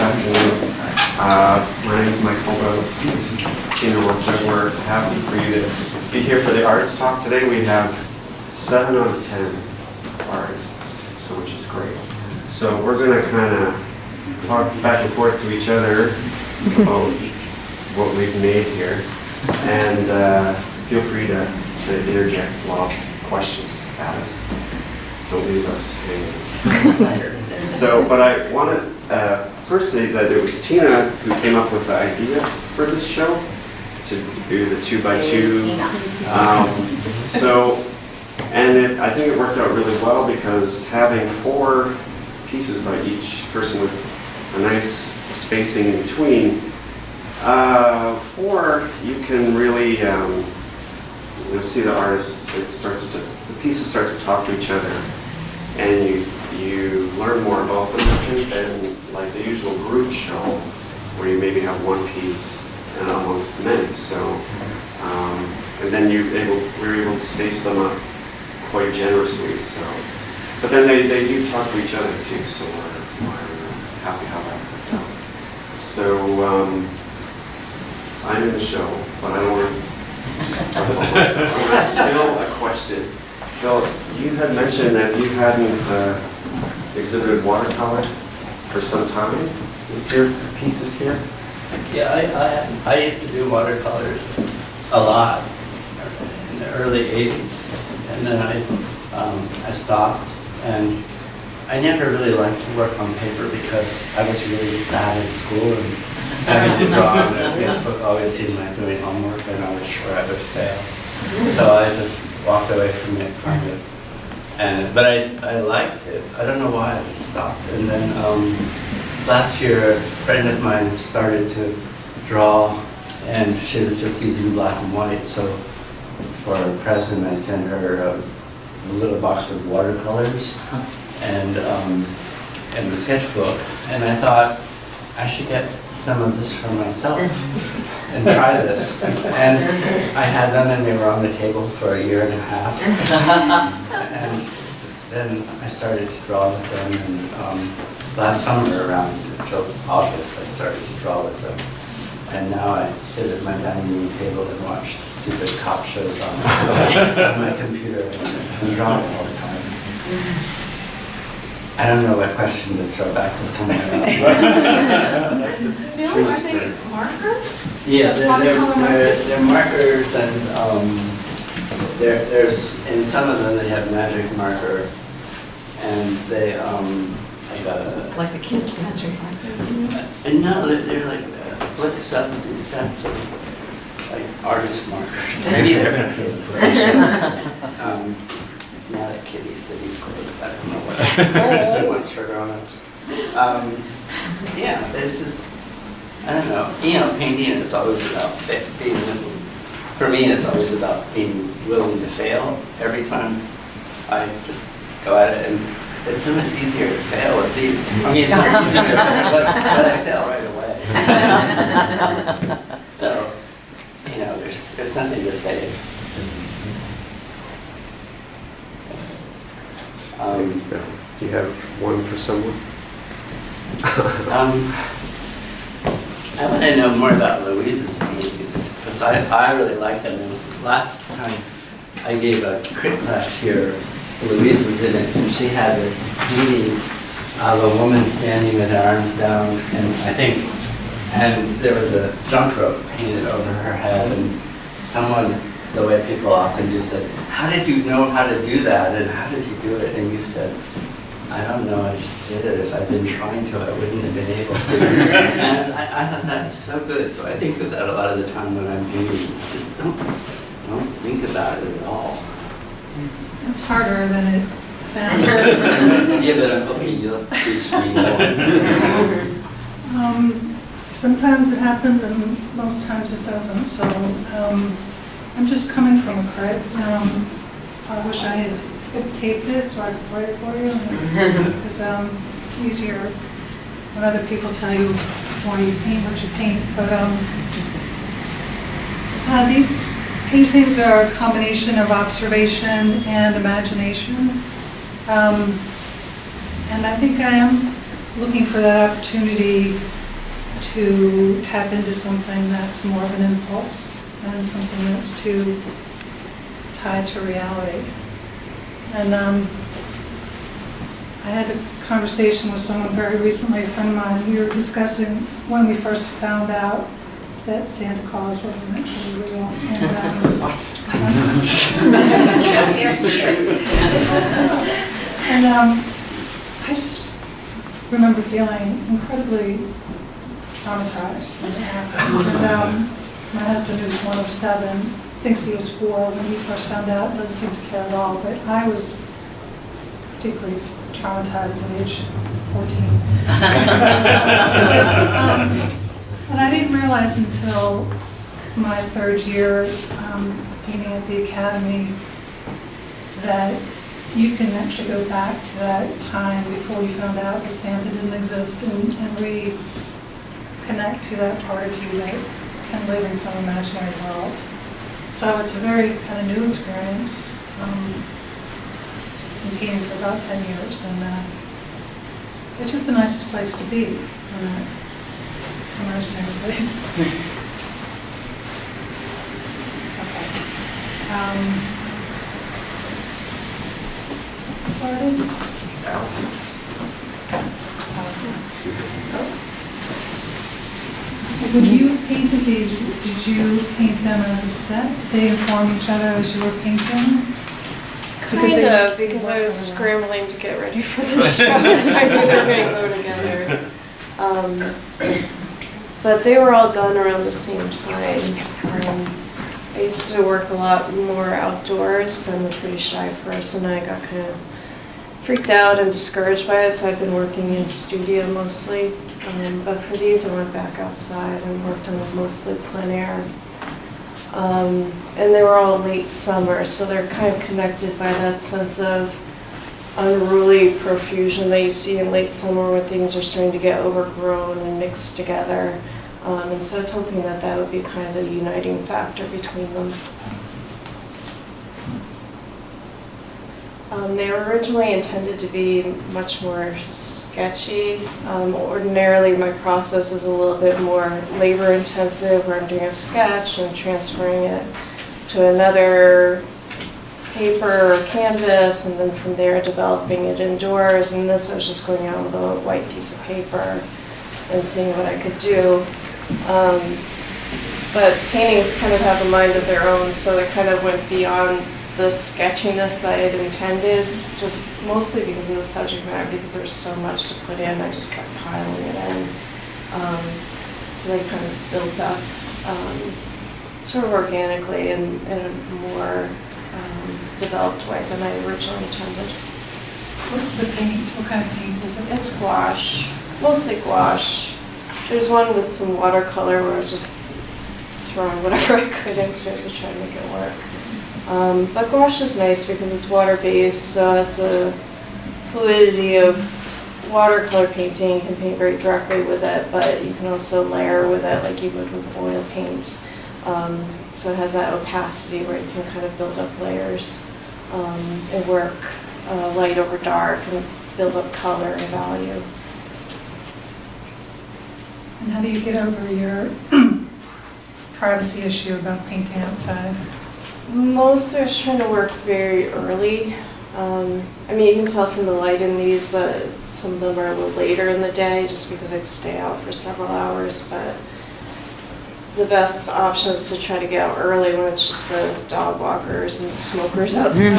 afternoon. My name is Mike Kowbuz. This is Tina Rocha. We're happy for you to be here for the artist talk today. We have 7 out of 10 artists, so which is great. So we're going to kind of talk back and forth to each other about what we've made here, and feel free to interject questions at us. Don't leave us hanging. So, but I want to first say that it was Tina who came up with the idea for this show to do the 2x2. I think it worked out really well because having 4 pieces by each person with a nice spacing in between, 4 you can really see the artist. The pieces start to talk to each other, and you learn more about them than like the usual group show, where you maybe have one piece and amongst many. So, and then we were able to space them up quite generously. So, but then they do talk to each other too. So we're happy how that worked out. So I'm in the show, but I don't want to just talk about myself. I'm going to ask Phil a question. Phil, you had mentioned that you hadn't exhibited watercolor for some time with your pieces here. Yeah, I used to do watercolors a lot in the early 80s, and then I stopped, and I never really liked to work on paper because I was really bad at school, and having to draw on a sketchbook always seemed like doing homework, and I was sure I would fail. So I just walked away from it, kind of. But I liked it. I don't know why I just stopped. And then last year, a friend of mine started to draw, and she was just using black and white. So for a present, I sent her a little box of watercolors and a sketchbook. And I thought I should get some of this for myself and try this. And I had them, and they were on the table for a year and a half. And then I started to draw with them, and last summer around August I started to draw with them. And now I sit at my dining room table and watch stupid cop shows on my computer and draw all the time. I don't know what question to throw back to someone else. Phil, are they markers? Yeah, they're markers, and there's in some of them they have magic marker, and they Like the kids' magic markers? and no, they're like split sets and sets of like artist markers. Maybe they're for kids. Now that Kitty City's closed, I don't know what what's for grown-ups. Yeah, there's just, I don't know. Painting is always about being, for me, it's always about being willing to fail every time I just go at it. And it's so much easier to fail with these. I mean, it's not easier, but I fail right away. So, there's nothing to save. Thanks, Phil. Do you have one for someone? I want to know more about Louise's paintings, because I really like them. And last time I gave a crit class here, Louise was in it, and she had this painting of a woman standing with her arms down, and there was a jump rope painted over her head, and someone, the way people often do, said, "How did you know how to do that, and how did you do it?" And you said, "I don't know, I just did it. If I'd been trying to, I wouldn't have been able to." And I thought that's so good. So I think of that a lot of the time when I'm painting. Just don't think about it at all. It's harder than it sounds. Yeah, but I'm hoping you'll teach me more. Sometimes it happens and most times it doesn't, so I'm just coming from a crit. I wish I had taped it so I could play it for you, because it's easier when other people tell you why you paint what you paint. But these paintings are a combination of observation and imagination, and I think I am looking for that opportunity to tap into something that's more of an impulse and something that's too tied to reality. And I had a conversation with someone very recently, a friend of mine. We were discussing when we first found out that Santa Claus wasn't actually real. And I just remember feeling incredibly traumatized when it happened. And my husband, who's one of 7, thinks he was 4 when he first found out, doesn't seem to care at all. But I was particularly traumatized at age 14. And I didn't realize until my 3rd year painting at the Academy that you can actually go back to that time before you found out that Santa didn't exist and reconnect to that part of you that can live in some imaginary world. So it's a very kind of new experience. Been painting for about 10 years, and it's just the nicest place to be, in that imaginary place. Okay. So it is Allison. Allison. When you painted these, did you paint them as a set? Did they inform each other as you were painting? Kind of, because I was scrambling to get ready for the show, so I knew they were going to go together. But they were all done around the same time. I used to work a lot more outdoors, but I'm a pretty shy person. I got kind of freaked out and discouraged by it, so I've been working in studio mostly. But for these, I went back outside and worked on mostly plein air. And they were all late summer, so they're kind of connected by that sense of unruly profusion that you see in late summer when things are starting to get overgrown and mixed together. And so I was hoping that that would be kind of the uniting factor between them. They were originally intended to be much more sketchy. Ordinarily, my process is a little bit more labor intensive, where I'm doing a sketch and transferring it to another paper or canvas, and then from there developing it indoors. And this, I was just going out with a white piece of paper and seeing what I could do. But paintings kind of have a mind of their own, so they kind of went beyond the sketchiness that I had intended, just mostly because of the subject matter, because there's so much to put in, I just kept piling it in. So they kind of built up sort of organically and in a more developed way than I originally intended. What's the paint? What kind of paint is it? It's gouache, mostly gouache. There's one with some watercolor where I was just throwing whatever I could into it to try to make it work. But gouache is nice because it's water-based, so it has the fluidity of watercolor painting. You can paint very directly with it, but you can also layer with it like you would with oil paint. So it has that opacity where you can kind of build up layers and work light over dark and build up color and value. And how do you get over your privacy issue about painting outside? Mostly I was trying to work very early. I mean, you can tell from the light in these some of them are a little later in the day just because I'd stay out for several hours, but the best option is to try to get out early when it's just the dog walkers and smokers outside.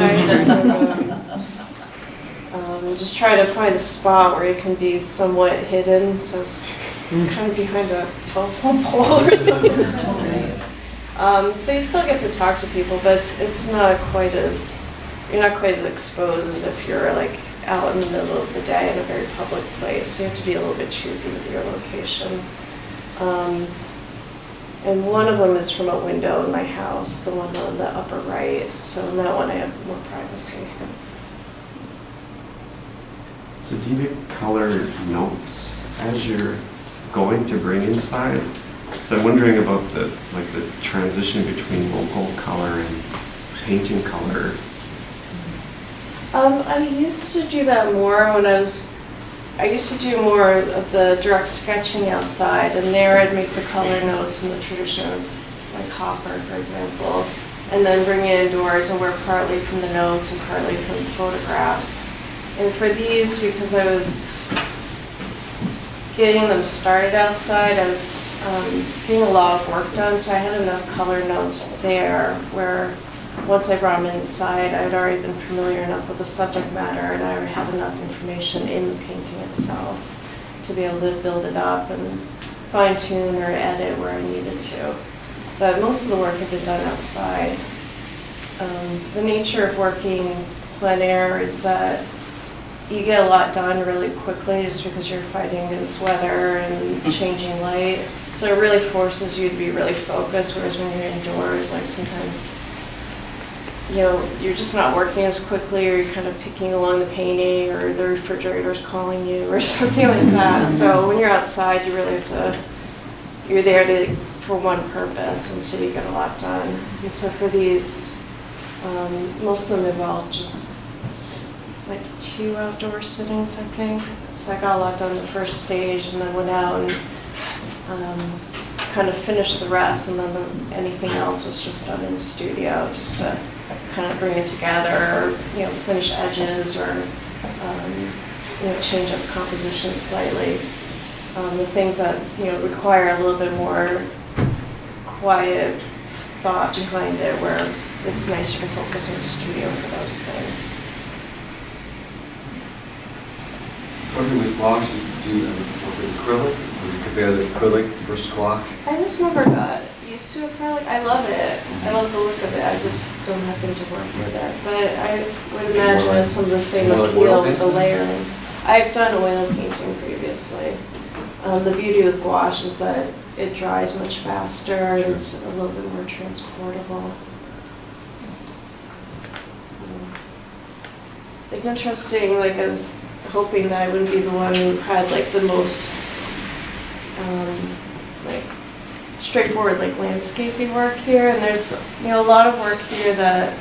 Just try to find a spot where you can be somewhat hidden, so it's kind of behind a telephone pole or something for some days. So you still get to talk to people, but it's not quite as, you're not quite as exposed as if you're like out in the middle of the day in a very public place. So you have to be a little bit choosy with your location. And one of them is from a window in my house, the one on the upper right. So in that one I have more privacy. So do you make color notes as you're going to bring inside? Because I'm wondering about the transition between local color and painting color. I used to do that more when I was I used to do more of the direct sketching outside, and there I'd make the color notes in the tradition of like Hopper, for example, and then bring it indoors and work partly from the notes and partly from the photographs. And for these, because I was getting them started outside, I was getting a lot of work done, so I had enough color notes there where once I brought them inside, I'd already been familiar enough with the subject matter, and I already had enough information in the painting itself to be able to build it up and fine-tune or edit where I needed to. But most of the work had been done outside. The nature of working plein air is that you get a lot done really quickly just because you're fighting against weather and changing light. So it really forces you to be really focused, whereas when you're indoors, like sometimes you're just not working as quickly, or you're kind of picking along the painting, or the refrigerator's calling you or something like that. So when you're outside, you really have to, you're there for one purpose, and so you get a lot done. And so for these, most of them involve just like 2 outdoor sittings, I think. So I got a lot done the first stage, and then went out and kind of finished the rest, and then anything else was just done in the studio, just to kind of bring it together, or finish edges, or change up composition slightly. The things that require a little bit more quiet thought behind it, where it's nicer to focus in the studio for those things. Working with gouache, do you work with acrylic? Or you compare the acrylic versus gouache? I just never got used to acrylic. I love it. I love the look of it. I just don't happen to work with it. But I would imagine like- it's some of the same more like appeal oil with the painting? layering. I've done oil painting previously. The beauty with gouache is that it dries much faster, and Sure. it's a little bit more transportable. So, it's interesting, like I was hoping that I wouldn't be the one who had like the most like straightforward like landscaping work here, and there's a lot of work here that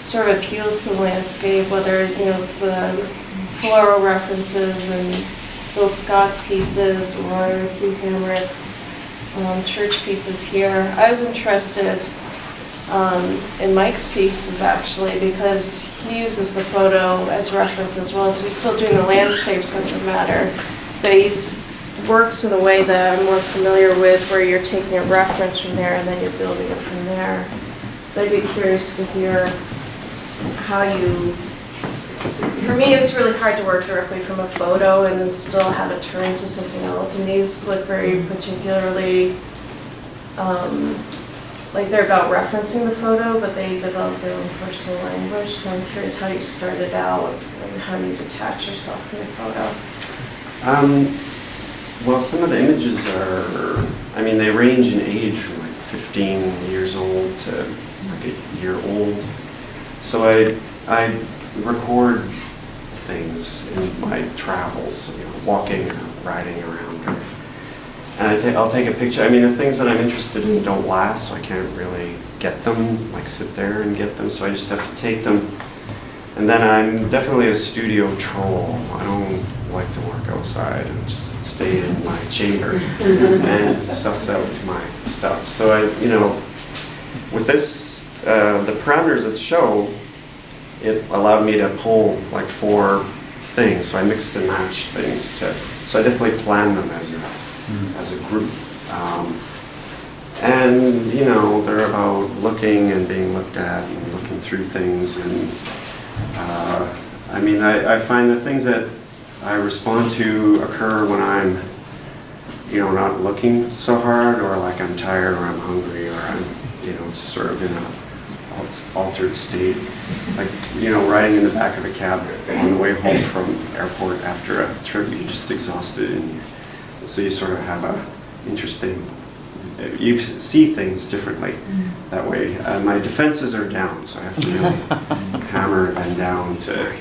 sort of appeals to the landscape, whether it's the floral references and Bill Scott's pieces, or Hugh Hamrick's church pieces here. I was interested in Mike's pieces actually, because he uses the photo as reference as well, so he's still doing the landscape subject matter, but he works in a way that I'm more familiar with, where you're taking a reference from there and then you're building it from there. So I'd be curious to hear how you, for me it was really hard to work directly from a photo and then still have it turn to something else, and these look very particularly like they're about referencing the photo, but they develop their own personal language. So I'm curious how you started out and how you detach yourself from the photo. Well, some of the images are, they range in age from like 15 years old to like a year old. So I record things in my travels, walking or riding around. And I'll take a picture. The things that I'm interested in don't last, so I can't really get them, like sit there and get them. So I just have to take them. And then I'm definitely a studio troll. I don't like to work outside and just stay in my chamber and suss out my stuff. So with this, the parameters of the show, it allowed me to pull like 4 things. So I mixed and matched things so I definitely planned them as a group. And they're about looking and being looked at and looking through things. And I find the things that I respond to occur when I'm, not looking so hard, or like I'm tired, or I'm hungry, or I'm, just sort of in a altered state. Like, riding in the back of a cab on the way home from the airport after a trip, you're just exhausted, and so you sort of have a interesting, you see things differently that way. My defenses are down, so I have to really hammer them down to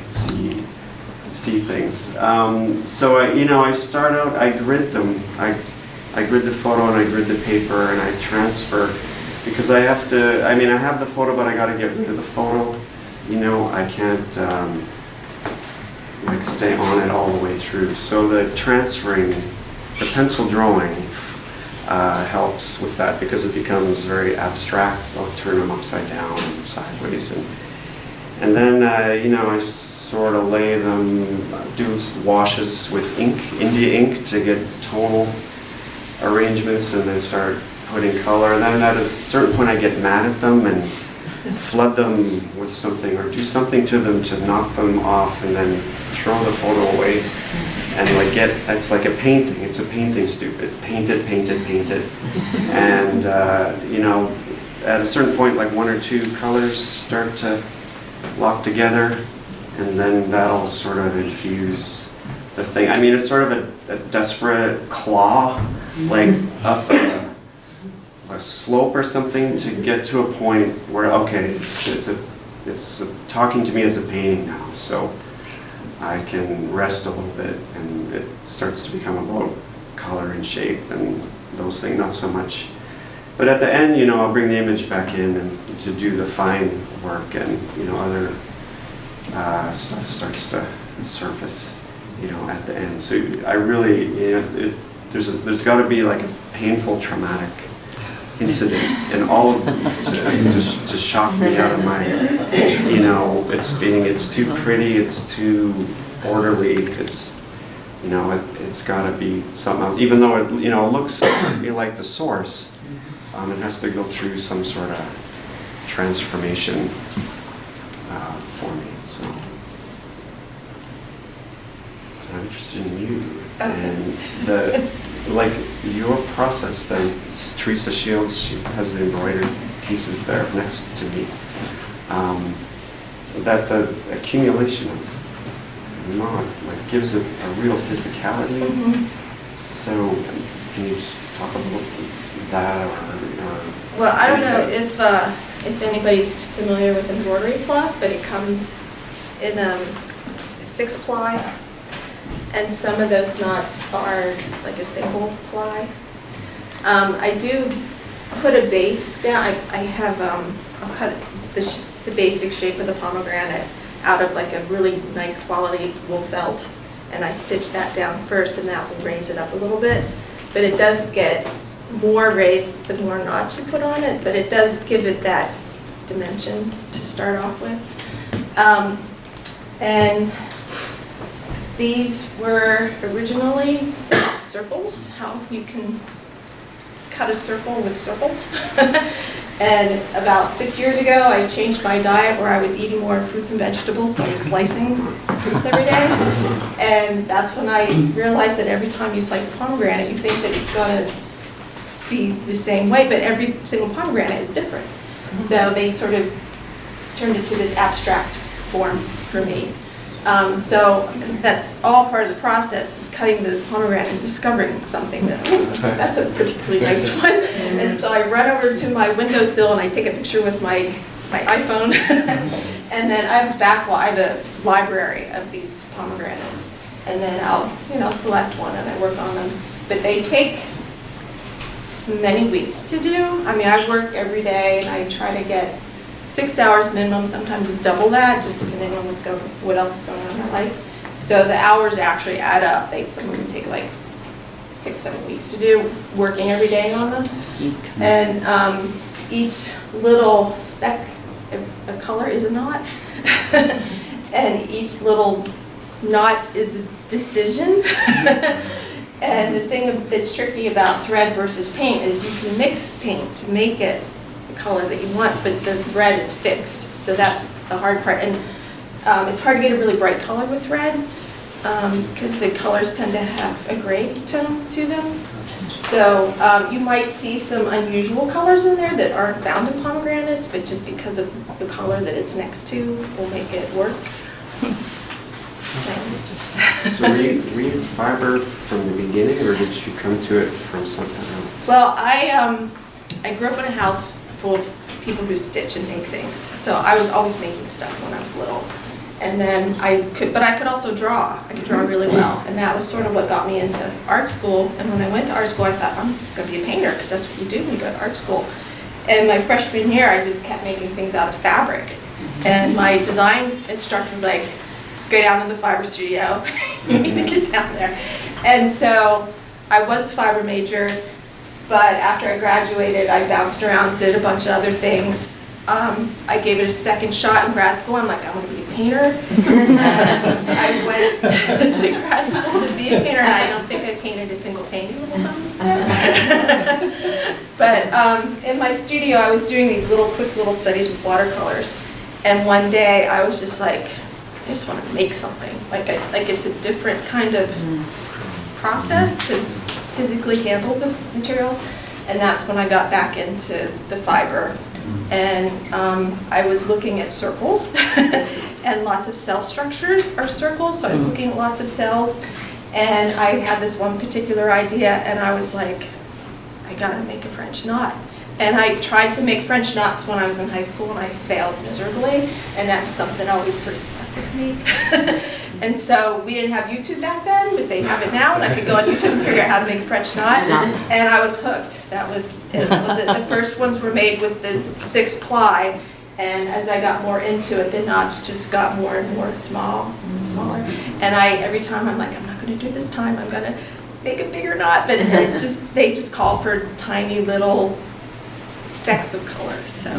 see things. So I start out, I grid them. I grid the photo and I grid the paper and I transfer, because I have to, I have the photo, but I got to get rid of the photo. I can't, like stay on it all the way through. So the transferring, the pencil drawing helps with that because it becomes very abstract. I'll turn them upside down and sideways, and then I sort of lay them, do washes with ink, India ink, to get tonal arrangements, and then start putting color. And then at a certain point, I get mad at them and flood them with something or do something to them to knock them off, and then throw the photo away. And it's like a painting. It's a painting, stupid. Paint it, paint it, paint it. And, at a certain point, like 1 or 2 colors start to lock together, and then that'll sort of infuse the thing. I mean, it's sort of a desperate claw, like up a slope or something to get to a point where, okay, it's talking to me as a painting now. So I can rest a little bit, and it starts to become about color and shape and those things, not so much. But at the end, I'll bring the image back in and to do the fine work, and other stuff starts to surface, at the end. So I really, there's got to be like a painful, traumatic incident in all of them to shock me out of my, it's too pretty, it's too orderly, it's got to be something else. Even though it looks like the source, it has to go through some sort of transformation for me. So I'm interested in you and your process. Then Teresa Shields, she has the embroidered pieces there next to me. That the accumulation of mod gives it a real physicality. Mm-hmm. So can you just talk about that or Well, I don't know if anybody's familiar with embroidery floss, but it comes in 6-ply, and some of those knots are like a single ply. I do put a base down. I'll cut the basic shape of the pomegranate out of like a really nice quality wool felt, and I stitch that down first, and that will raise it up a little bit. But it does get more raised the more knots you put on it, but it does give it that dimension to start off with. And these were originally circles, how you can cut a circle with circles. And about 6 years ago, I changed my diet where I was eating more fruits and vegetables, so I was slicing fruits every day. And that's when I realized that every time you slice a pomegranate, you think that it's going to be the same way, but every single pomegranate is different. So they sort of turned it to this abstract form for me. So that's all part of the process, is cutting the pomegranate and discovering something that, that's a particularly nice one. And so I run over to my windowsill and I take a picture with my iPhone. And then I have a library of these pomegranates. And then I'll select one and I work on them. But they take many weeks to do. I mean, I work every day and I try to get 6 hours minimum, sometimes it's double that, just depending on what else is going on in my life. So the hours actually add up. Some of them take like 6-7 weeks to do, working every day on them. And each little speck of color is a knot. And each little knot is a decision. And the thing that's tricky about thread versus paint is you can mix paint to make it the color that you want, but the thread is fixed. So that's the hard part. And it's hard to get a really bright color with thread because the colors tend to have a gray tone to them. So you might see some unusual colors in there that aren't found in pomegranates, but just because of the color that it's next to will make it work. So were you fiber from the beginning, or did you come to it from something else? Well, I grew up in a house full of people who stitch and make things. So I was always making stuff when I was little. And then I could also draw. I could draw really well. And that was sort of what got me into art school. And when I went to art school, I thought, I'm just going to be a painter, because that's what you do when you go to art school. And my freshman year, I just kept making things out of fabric. And my design instructor was like, go down to the fiber studio. You need to get down there. And so I was a fiber major, but after I graduated, I bounced around, did a bunch of other things. I gave it a second shot in grad school. I'm like, I'm going to be a painter. And I went to grad school to be a painter, and I don't think I painted a single painting the whole time. But in my studio, I was doing these quick little studies with watercolors. And one day, I was just like, I just want to make something. Like it's a different kind of process to physically handle the materials. And that's when I got back into the fiber. And I was looking at circles, and lots of cell structures are circles, so I was looking at lots of cells, and I had this one particular idea, and I was like, I gotta make a French knot. And I tried to make French knots when I was in high school, and I failed miserably, and that was something that always sort of stuck with me. And so we didn't have YouTube back then, but they have it now, and I could go on YouTube and figure out how to make a French knot, and I was hooked. That was it. The first ones were made with the 6-ply, and as I got more into it, the knots just got more and more smaller. And every time I'm like, I'm not going to do it this time. I'm going to make a bigger knot, but they just call for tiny little specks of color. So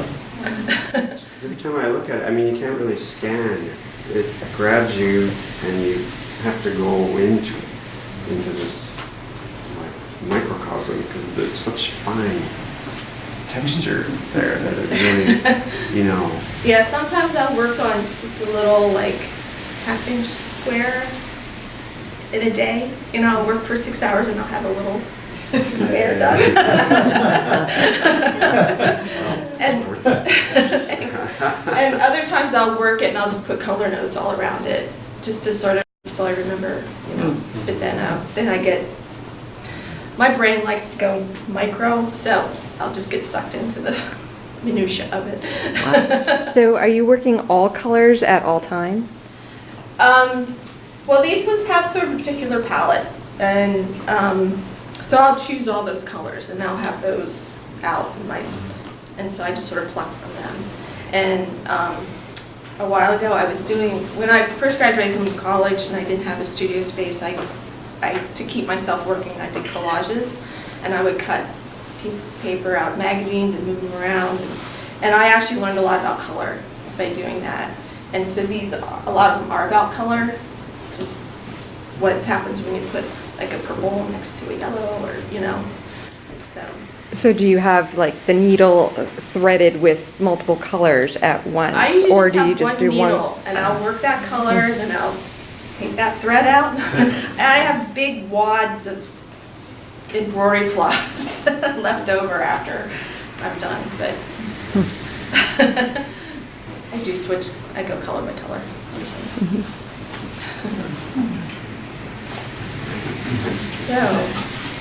Every time I look at it, I mean, you can't really scan. It grabs you, and you have to go into this microcosm, because it's such fine texture there that it really, Yeah, sometimes I'll work on just a little half-inch square in a day. I'll work for 6 hours and I'll have a little square done. And other times I'll work it and I'll just put color notes all around it, just to sort of, so I remember, But then I get, my brain likes to go micro, so I'll just get sucked into the minutia of it. So are you working all colors at all times? Well, these ones have sort of a particular palette, and so I'll choose all those colors, and I'll have those out in and so I just sort of pluck from them. And a while ago, when I first graduated from college and I didn't have a studio space, to keep myself working, I did collages, and I would cut pieces of paper out of magazines and move them around. And I actually learned a lot about color by doing that. And so a lot of them are about color, just what happens when you put a purple next to a yellow, or so. So do you have the needle threaded with multiple colors at once? I usually or just do have you just one do needle, and I'll work that color, then I'll take that thread out. And I have big wads of embroidery floss left over after I'm done, but I do switch, I go color by color. So,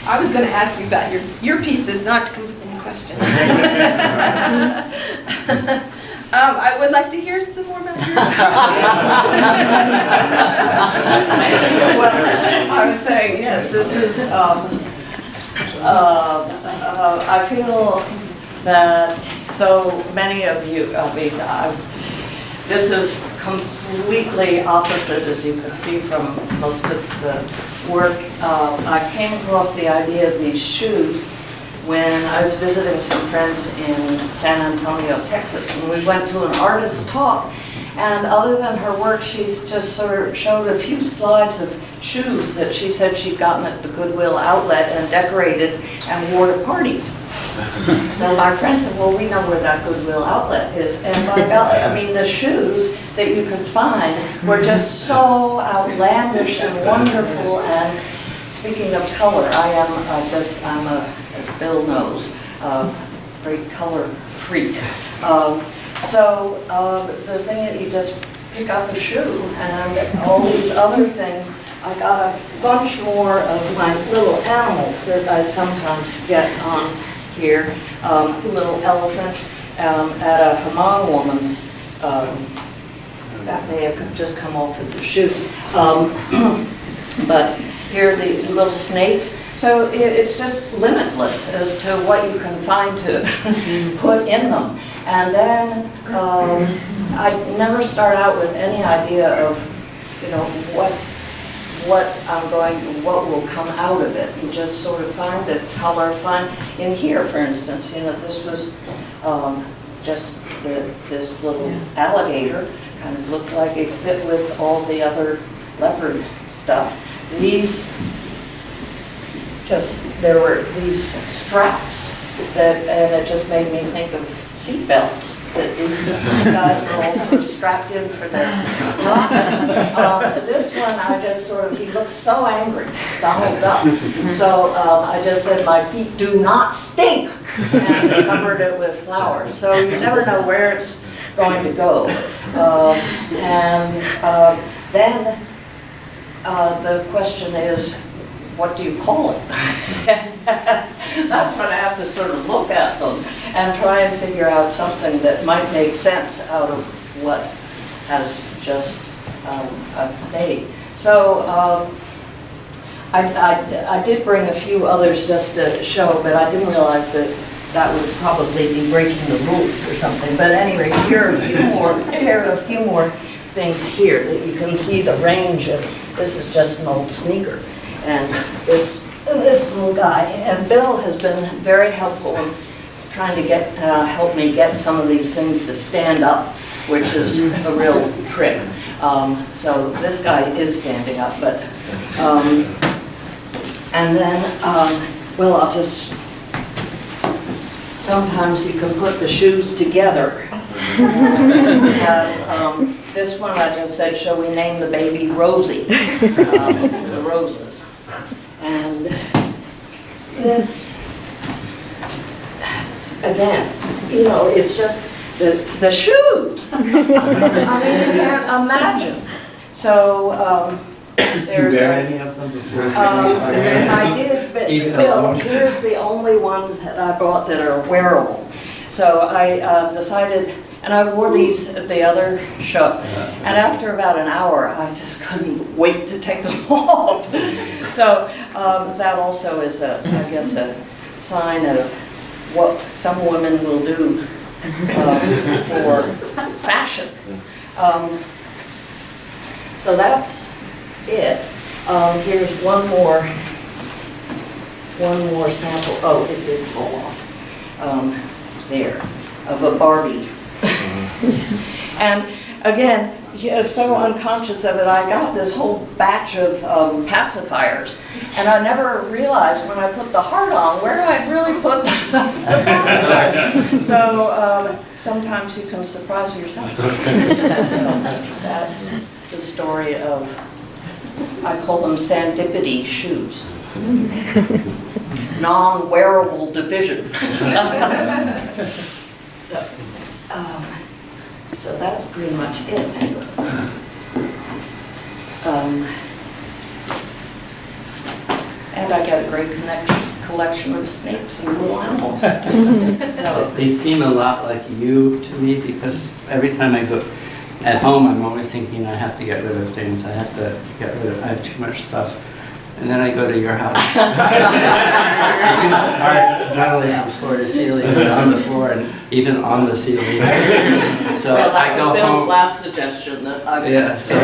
I was going to ask you about your pieces, not to come with any questions. I would like to hear some more about your Well, I was saying, yes, this is, I feel that so many of you, this is completely opposite, as you can see from most of the work. I came across the idea of these shoes when I was visiting some friends in San Antonio, Texas, and we went to an artist talk. And other than her work, she's just sort of showed a few slides of shoes that she said she'd gotten at the Goodwill outlet and decorated and wore to parties. So my friend said, well, we know where that Goodwill outlet is. And by golly, I mean, the shoes that you could find were just so outlandish and wonderful. And speaking of color, I'm as Bill knows, a great color freak. So the thing that you just pick up a shoe and all these other things, I got a bunch more of my little animals that I sometimes get on here. A little elephant at a Hmong woman's, that may have just come off as a shoe. But here are the little snakes. So it's just limitless as to what you can find to put in them. And then I never start out with any idea of you know, what will come out of it, and just sort of find the color fun. In here, for instance, you know, this was just this little alligator, kind of looked like it fit with all the other leopard stuff. There were these straps and it just made me think of seat belts, that these guys were all sort of strapped in for their this one, I just sort of, he looked so angry, Donald Duck. So I just said, my feet do not stink, and covered it with flowers. So you never know where it's going to go. Then the question is, what do you call it? That's when I have to sort of look at them and try and figure out something that might make sense out of what has just made. So I did bring a few others just to show, but I didn't realize that that would probably be breaking the rules or something. But anyway, here are a few more things here that you can see the range of. This is just an old sneaker. And this little guy, and Bill has been very helpful in trying to help me get some of these things to stand up, which is a real trick. So this guy is standing up, but, and then, well, I'll just, sometimes you can put the shoes together. This one I just said, shall we name the baby Rosie? The roses. And this, again, you know, it's just the shoes. I mean, you can't imagine. So there's any of them before? I did, but Bill, here's the only ones that I bought that are wearable. So I decided, and I wore these at the other show, and after about an hour, I just couldn't wait to take them off. So that also is, I guess, a sign of what some women will do for fashion. So that's it. Here's one more sample. Oh, it did fall off. There, of a Barbie. And again, so unconscious of it, I got this whole batch of pacifiers, and I never realized when I put the heart on where I'd really put the pacifier. So sometimes you can surprise yourself. So that's the story of, I call them serendipity shoes. Non-wearable division. So that's pretty much it. And I got a great collection of snakes and little animals. So they seem a lot like you to me, because every time I go at home, I'm always thinking I have to get rid of things. I have too much stuff. And then I go to your house. Art, not only from floor to ceiling, but on the floor and even on the ceiling. So well, that I go was Bill's home. last suggestion that I would. Yeah, so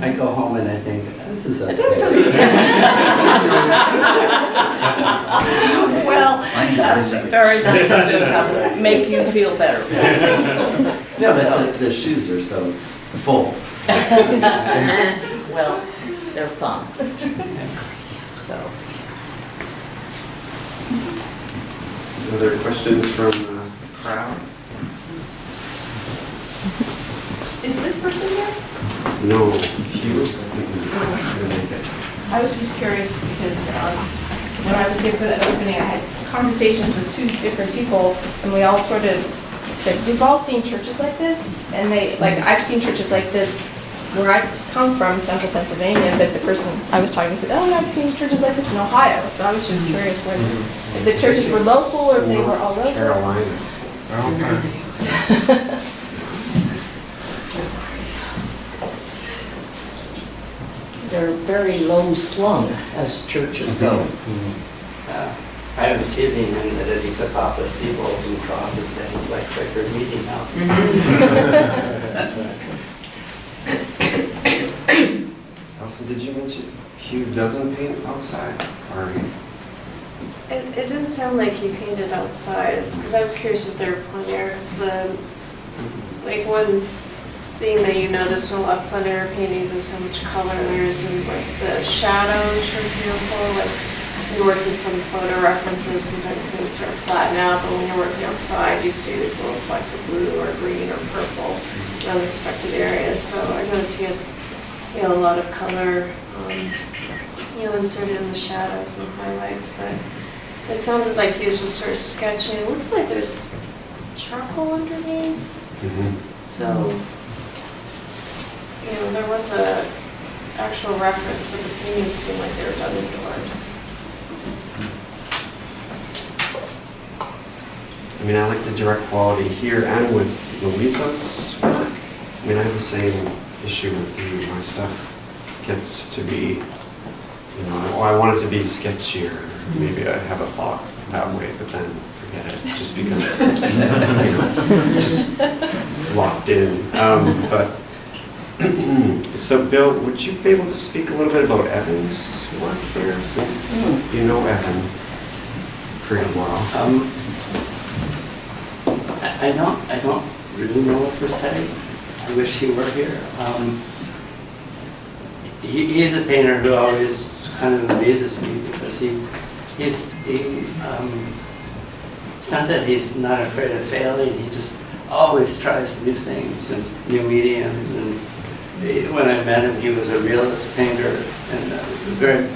I go home and I think, this is okay. Well, that's very nice to have, make you feel better. No, but the shoes are so full. Well, they're fun. So. Other questions from the crowd? Is this person here? No, he was, I think, I was just curious because when I was here for the opening, I had conversations with two different people, and we all sort of said, we've all seen churches like this, and I've seen churches like this where I come from, central Pennsylvania, but the person I was talking to said, oh, I've seen churches like this in Ohio, so I was just curious if the churches were local or if they were all over. Carolina. They're very low slung as churches go. I was teasing him that he took off the steeples and crosses that look like Quaker meeting houses. That's what I Allison, did you mention Hugh doesn't paint outside? Or It didn't sound like he painted outside, because I was curious if they were plein air, because like one thing that you notice in a lot of plein air paintings is how much color there is in like the shadows, for example, like you're working from photo references, sometimes things sort of flatten out, but when you're working outside, you see these little flecks of blue or green or purple in unexpected areas. So I noticed he had, a lot of color, inserted in the shadows and highlights, but it sounded like he was just sort of sketching. It looks like there's charcoal underneath. So, there was a actual reference, but the paintings seemed like they were done indoors. I mean, I like the direct quality here and with Louisa's work. I mean, I have the same issue with you. My stuff gets to be, I want it to be sketchier. Maybe I have a thought that way, but then forget it, just because just locked in. So Bill, would you be able to speak a little bit about Evan's work here, since you know Evan pretty well? I don't really know what to say. I wish he were here. He's a painter who always kind of amazes me, because it's not that he's not afraid of failing, he just always tries new things and new mediums. And when I met him, he was a realist painter and very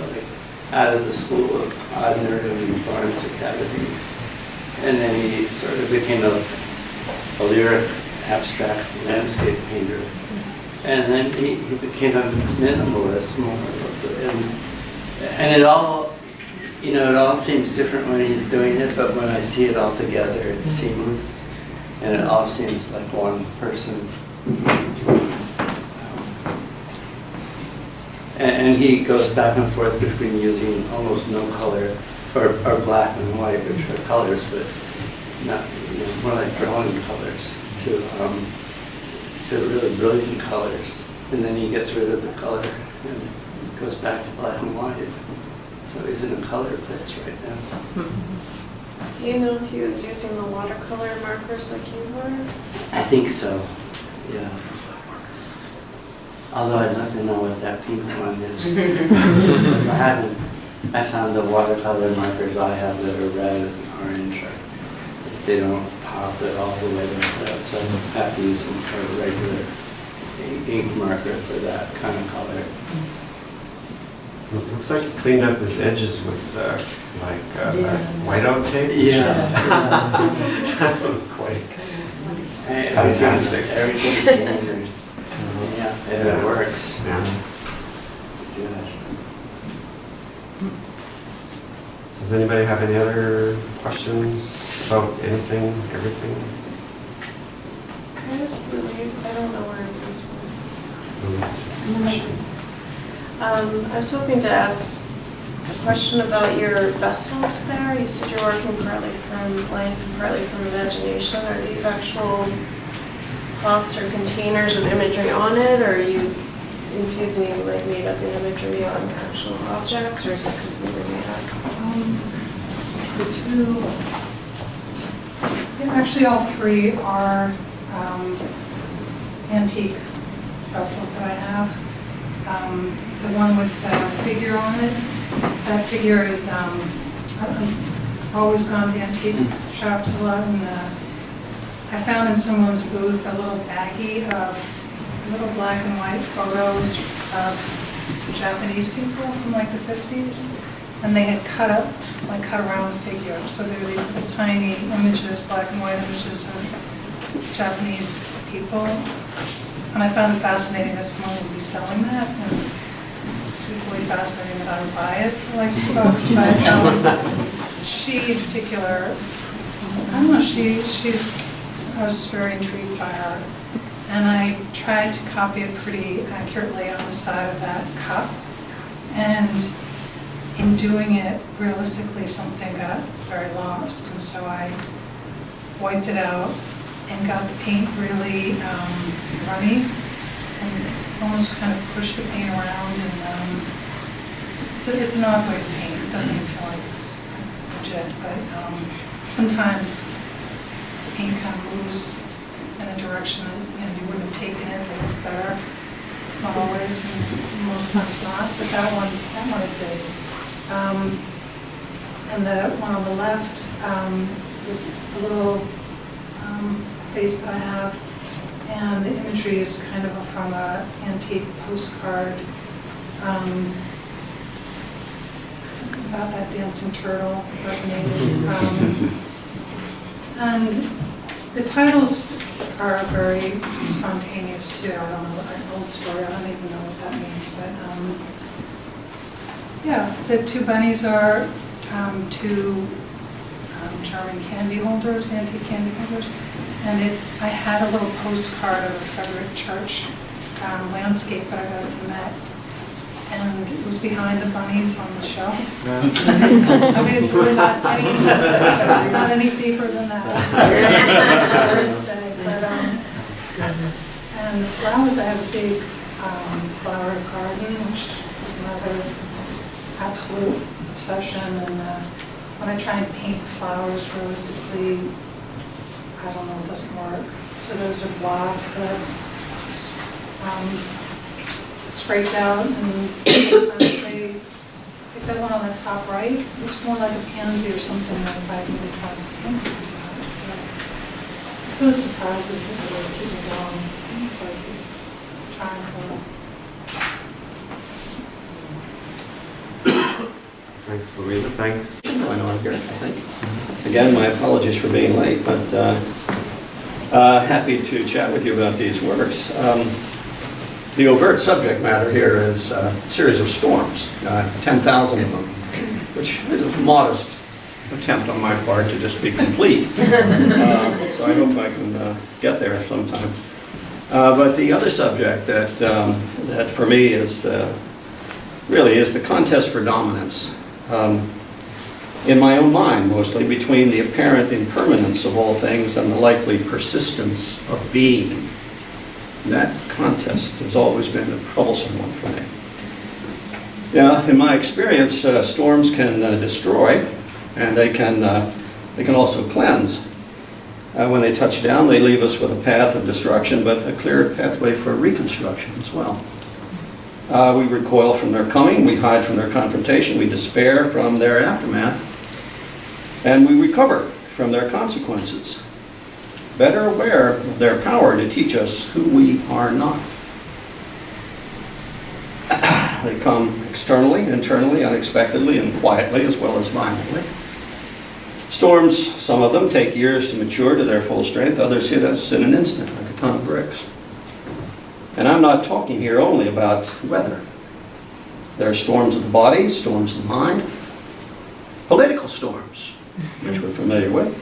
out of the school of Odner and Florence Academy. And then he sort of became a lyric, abstract landscape painter. And then he became a minimalist more. And it all, it all seems different when he's doing it, but when I see it all together, it's seamless. And it all seems like one person. And he goes back and forth between using almost no color, or black and white, which are colors, but not, more like drawing colors to really brilliant colors. And then he gets rid of the color and goes back to black and white. So he's in a color blitz right now. Do you know if he was using the watercolor markers like you were? I think so, yeah. Although I'd love to know what that pink one is. I found the watercolor markers I have that are red and orange. They don't pop it all the way like that, so I have to use them for a regular ink marker for that kind of color. It looks like he cleaned up his edges with whiteout tape. Quite fantastic. Everything's dangerous. Yeah, and it works. Yeah. Good. So does anybody have any other questions about anything, everything? I don't know where it is. I was hoping to ask a question about your vessels there. You said you're working partly from life and partly from imagination. Are these actual pots or containers with imagery on it, or are you infusing made up imagery on actual objects, or is it completely made up? Actually, all three are antique vessels that I have. The one with the figure on it, that figure is, I've always gone to antique shops a lot, and I found in someone's booth a little baggie of little black and white photos of Japanese people from like the 50s, and they had cut around the figure. So there were these little tiny images, black and white images of Japanese people. And I found it fascinating that someone would be selling that, and equally fascinating that I would buy it for like $2. But she in particular, I don't know, I was just very intrigued by her. And I tried to copy it pretty accurately on the side of that cup. And in doing it, realistically, something got very lost. And so I wiped it out and got the paint really runny, and almost kind of push the paint around, and it's an odd way to paint. It doesn't even feel like it's legit, but sometimes the paint kind of moves in a direction and you wouldn't have taken it, but it's better. Not always, and most times not, but that one it did. And the one on the left is a little face that I have, and the imagery is kind of from an antique postcard. Something about that dancing turtle resonated. And the titles are very spontaneous too. I don't know, an old story, I don't even know what that means, but yeah, the two bunnies are two charming candy holders, antique candy holders, and I had a little postcard of a Frederick Church landscape that I got at the Met, and it was behind the bunnies on the shelf. I mean, it's really not any deeper than that. Sorry to say, but and the flowers, I have a big flower garden, which is another absolute obsession. And when I try and paint the flowers realistically, I don't know, it doesn't work. So those are blobs that just, scraped out, and say, like that one on the top right, looks more like a pansy or something that I really tried to paint. So it's those surprises that really keep me going. That's what I keep trying for. Thanks, Louisa. Thanks. Going on here, I think. Again, my apologies for being late, but happy to chat with you about these works. The overt subject matter here is a series of storms, 10,000 of them, which is a modest attempt on my part to just be complete. So I hope I can get there sometime. But the other subject that for me is really is the contest for dominance. In my own mind, mostly, between the apparent impermanence of all things and the likely persistence of being. That contest has always been a troublesome one for me. Yeah, in my experience, storms can destroy, and they can also cleanse. When they touch down, they leave us with a path of destruction, but a clear pathway for reconstruction as well. We recoil from their coming, we hide from their confrontation, we despair from their aftermath, and we recover from their consequences, better aware of their power to teach us who we are not. They come externally, internally, unexpectedly, and quietly, as well as violently. Storms, some of them, take years to mature to their full strength. Others hit us in an instant, like a ton of bricks. And I'm not talking here only about weather. There are storms of the body, storms of the mind, political storms, which we're familiar with,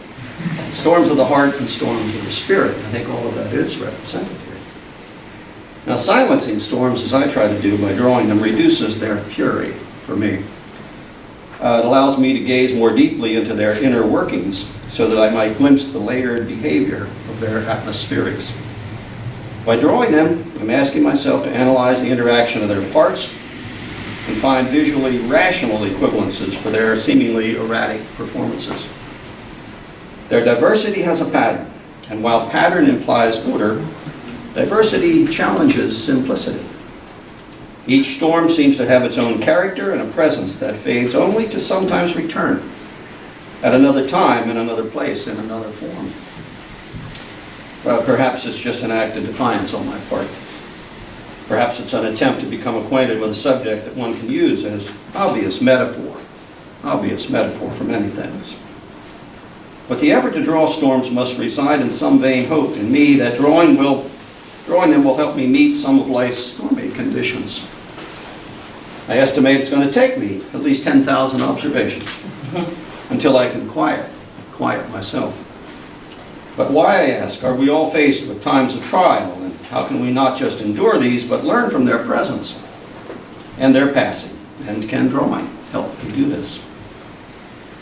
storms of the heart, and storms of the spirit. I think all of that is represented here. Now, silencing storms, as I try to do by drawing them, reduces their fury for me. It allows me to gaze more deeply into their inner workings so that I might glimpse the layered behavior of their atmospherics. By drawing them, I'm asking myself to analyze the interaction of their parts and find visually rational equivalences for their seemingly erratic performances. Their diversity has a pattern, and while pattern implies order, diversity challenges simplicity. Each storm seems to have its own character and a presence that fades only to sometimes return at another time, in another place, in another form. Well, perhaps it's just an act of defiance on my part. Perhaps it's an attempt to become acquainted with a subject that one can use as obvious metaphor for many things. But the effort to draw storms must reside in some vain hope in me that drawing them will help me meet some of life's stormy conditions. I estimate it's going to take me at least 10,000 observations until I can quiet myself. But why, I ask, are we all faced with times of trial, and how can we not just endure these, but learn from their presence and their passing? And can drawing help to do this?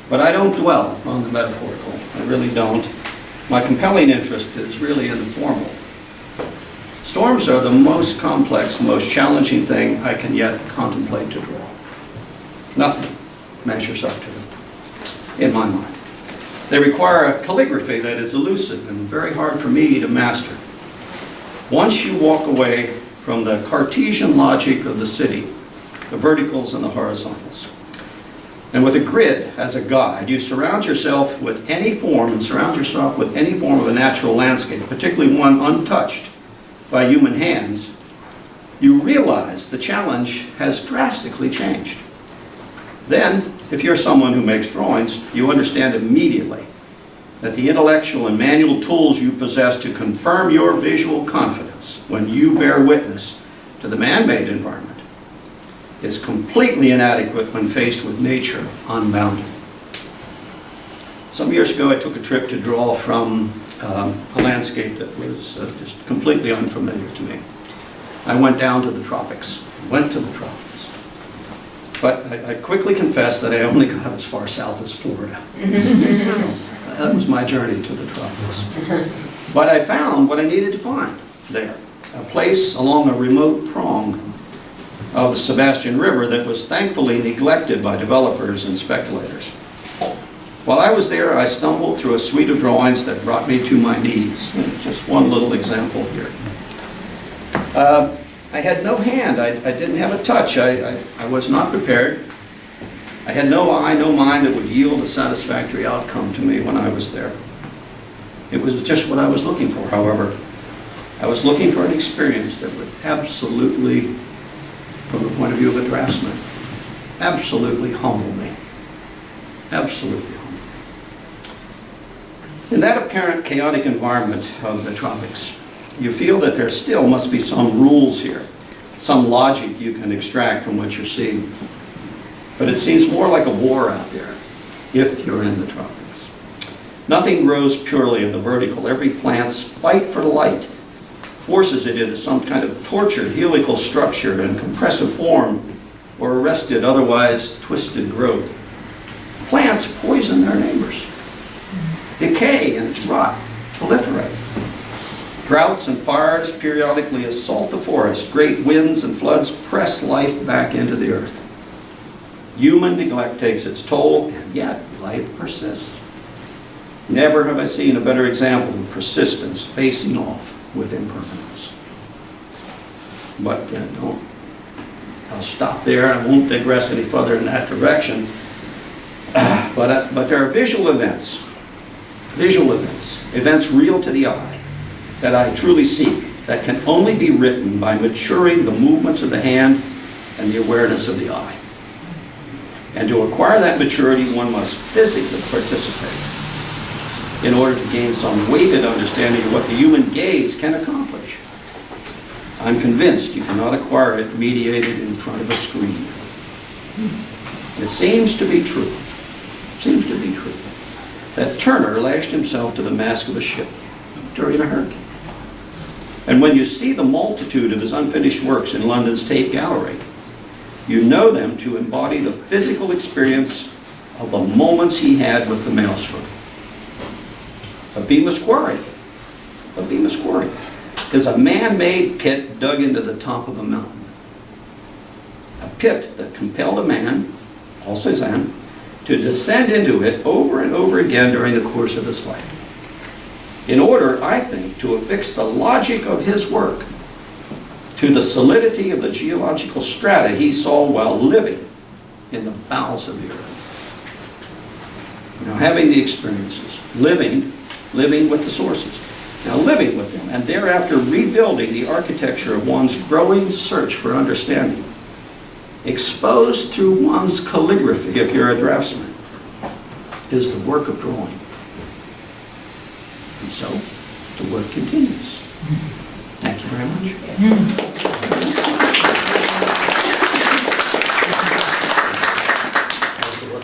But I don't dwell on the metaphorical. I really don't. My compelling interest is really in the formal. Storms are the most complex, the most challenging thing I can yet contemplate to draw. Nothing measures up to them, in my mind. They require a calligraphy that is elusive and very hard for me to master. Once you walk away from the Cartesian logic of the city, the verticals and the horizontals, and with a grid as a guide, you surround yourself with any form of a natural landscape, particularly one untouched by human hands, you realize the challenge has drastically changed. Then, if you're someone who makes drawings, you understand immediately that the intellectual and manual tools you possess to confirm your visual confidence when you bear witness to the man-made environment is completely inadequate when faced with nature unbounded. Some years ago, I took a trip to draw from a landscape that was just completely unfamiliar to me. I went down to the tropics, But I quickly confessed that I only got as far south as Florida. So that was my journey to the tropics. But I found what I needed to find there, a place along a remote prong of the Sebastian River that was thankfully neglected by developers and speculators. While I was there, I stumbled through a suite of drawings that brought me to my knees. Just one little example here. I had no hand, I didn't have a touch, I was not prepared. I had no eye, no mind that would yield a satisfactory outcome to me when I was there. It was just what I was looking for, however. I was looking for an experience that would absolutely, from the point of view of a draftsman, absolutely humble me. Absolutely humble. In that apparent chaotic environment of the tropics, you feel that there still must be some rules here, some logic you can extract from what you're seeing. But it seems more like a war out there, if you're in the tropics. Nothing grows purely in the vertical. Every plant's fight for light forces it into some kind of tortured helical structure and compressive form or arrested, otherwise twisted growth. Plants poison their neighbors. Decay and rot proliferate. Droughts and fires periodically assault the forest. Great winds and floods press life back into the earth. Human neglect takes its toll, and yet life persists. Never have I seen a better example of persistence facing off with impermanence. But I'll stop there. I won't digress any further in that direction. But there are visual events real to the eye, that I truly seek, that can only be written by maturing the movements of the hand and the awareness of the eye. And to acquire that maturity, one must physically participate in order to gain some weighted understanding of what the human gaze can accomplish. I'm convinced you cannot acquire it mediated in front of a screen. It seems to be true, that Turner lashed himself to the mast of a ship during a hurricane. And when you see the multitude of his unfinished works in London's Tate Gallery, you know them to embody the physical experience of the moments he had with the maelstrom. A Bemis quarry is a man-made pit dug into the top of a mountain. A pit that compelled a man, Paul Cézanne, to descend into it over and over again during the course of his life, in order, I think, to affix the logic of his work to the solidity of the geological strata he saw while living in the bowels of the earth. Now, having the experiences, living with the sources, now living with them, and thereafter rebuilding the architecture of one's growing search for understanding, exposed through one's calligraphy, if you're a draftsman, is the work of drawing. And so, the work continues. Thank you very much.